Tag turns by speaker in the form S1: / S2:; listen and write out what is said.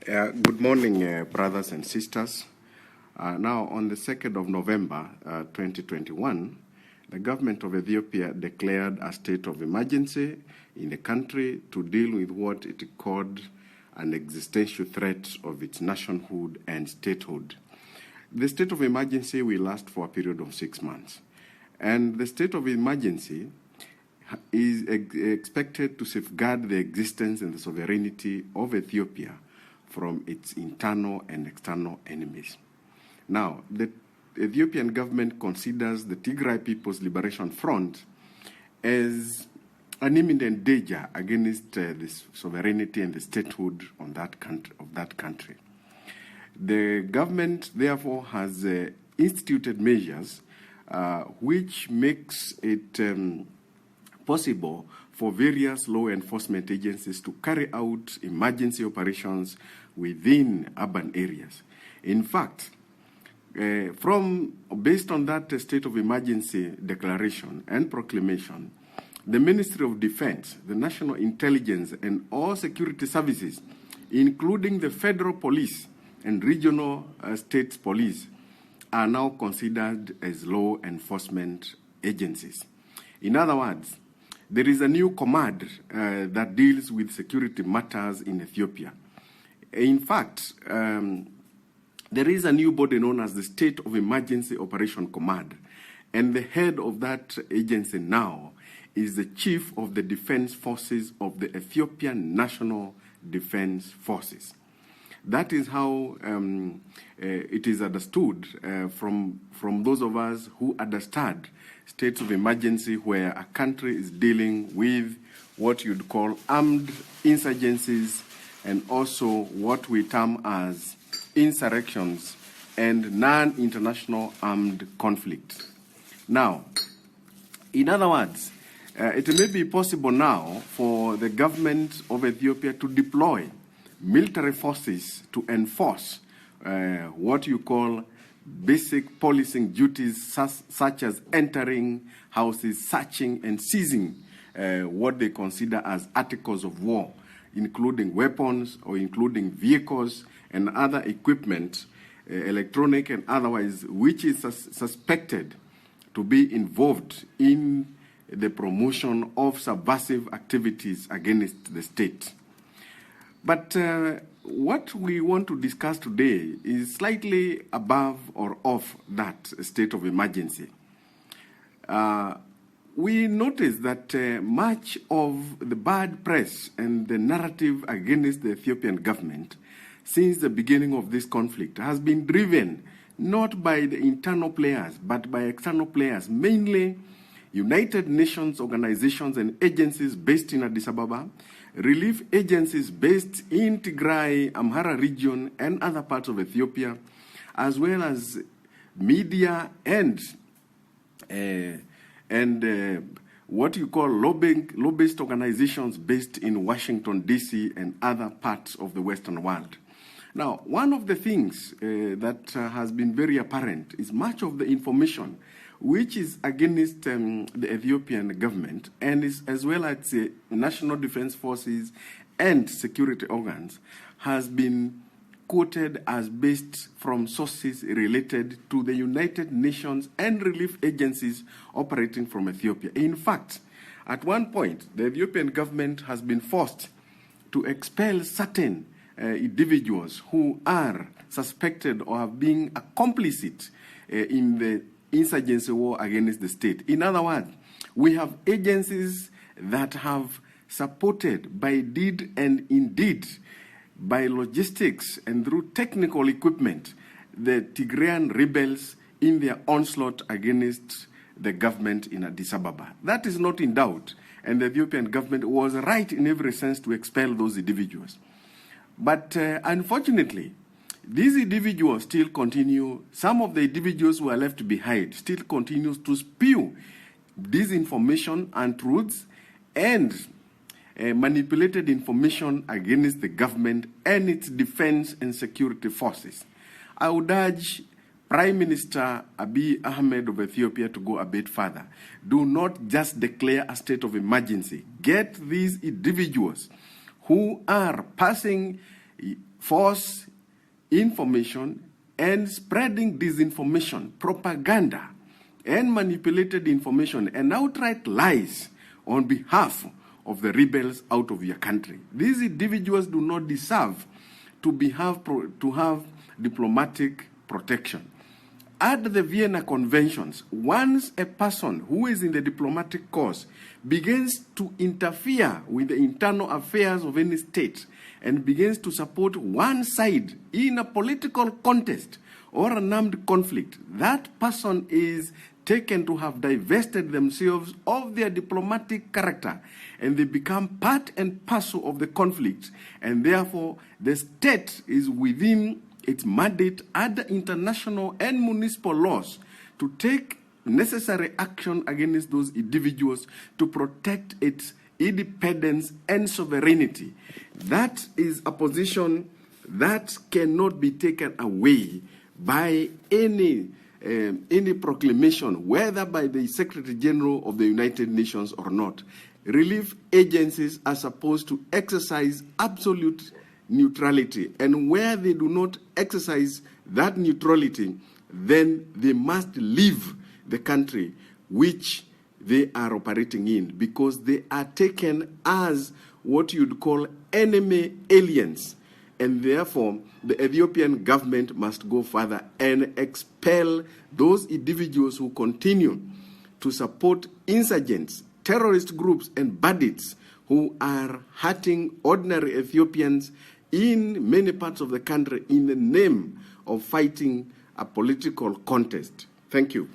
S1: Good morning, brothers and sisters. Now, on the 2nd of November 2021, the government of Ethiopia declared a state of emergency in the country to deal with what it called an existential threat of its nationhood and statehood. The state of emergency will last for a period of 6 months. And the state of emergency is expected to safeguard the existence and the sovereignty of Ethiopia from its internal and external enemies. Now, the Ethiopian government considers the Tigray People's Liberation Front as an imminent danger against the sovereignty and the statehood of that country. The government, therefore, has instituted measures which makes it possible for various law enforcement agencies to carry out emergency operations within urban areas. In fact, based on that state of emergency declaration and proclamation, the Ministry of Defense, the National Intelligence, and all security services, including the federal police and regional state police, are now considered as law enforcement agencies. In other words, there is a new command that deals with security matters in Ethiopia. In fact, there is a new body known as the State of Emergency Operation Command, and the head of that agency now is the Chief of the Defense Forces of the Ethiopian National Defense Forces. That is how it is understood from those of us who understand states of emergency where a country is dealing with what you'd call armed insurgencies and also what we term as insurrections and non-international armed conflict. Now, in other words, it may be possible now for the government of Ethiopia to deploy military forces to enforce what you call basic policing duties such as entering houses, searching and seizing what they consider as articles of war, including weapons or including vehicles and other equipment, electronic and otherwise, which is suspected to be involved in the promotion of subversive activities against the state. But what we want to discuss today is slightly above or off that state of emergency. We notice that much of the bad press and the narrative against the Ethiopian government since the beginning of this conflict has been driven not by the internal players, but by external players, mainly United Nations organizations and agencies based in Addis Ababa, relief agencies based in Tigray, Amhara region, and other parts of Ethiopia, as well as media and what you call lobbyist organizations based in Washington, D.C. and other parts of the Western world. Now, one of the things that has been very apparent is much of the information which is against the Ethiopian government and is as well as the National Defense Forces and security organs has been quoted as based from sources related to the United Nations and relief agencies operating from Ethiopia. In fact, at one point, the Ethiopian government has been forced to expel certain individuals who are suspected or have been complicit in the insurgency war against the state. In other words, we have agencies that have supported by deed and indeed by logistics and through technical equipment the Tigrayan rebels in their onslaught against the government in Addis Ababa. That is not in doubt, and the Ethiopian government was right in every sense to expel those individuals. But unfortunately, these individuals still continue, some of the individuals who are left behind still continues to spew disinformation, untruths, and manipulated information against the government and its defense and security forces. I would urge Prime Minister Abiy Ahmed of Ethiopia to go a bit further. Do not just declare a state of emergency. Get these individuals who are passing false information and spreading disinformation, propaganda, and manipulated information and outright lies on behalf of the rebels out of your country. These individuals do not deserve to have diplomatic protection. At the Vienna Conventions, once a person who is in the diplomatic corps begins to interfere with the internal affairs of any state and begins to support one side in a political contest or an armed conflict, that person is taken to have divested themselves of their diplomatic character, and they become part and parcel of the conflict, and therefore the state is within its mandate under international and municipal laws to take necessary action against those individuals to protect its independence and sovereignty. That is a position that cannot be taken away by any proclamation, whether by the Secretary General of the United Nations or not. Relief agencies are supposed to exercise absolute neutrality, and where they do not exercise that neutrality, then they must leave the country which they are operating in, because they are taken as what you'd call enemy aliens, and therefore the Ethiopian government must go further and expel those individuals who continue to support insurgents, terrorist groups, and bandits who are hurting ordinary Ethiopians in many parts of the country in the name of fighting a political contest. Thank you.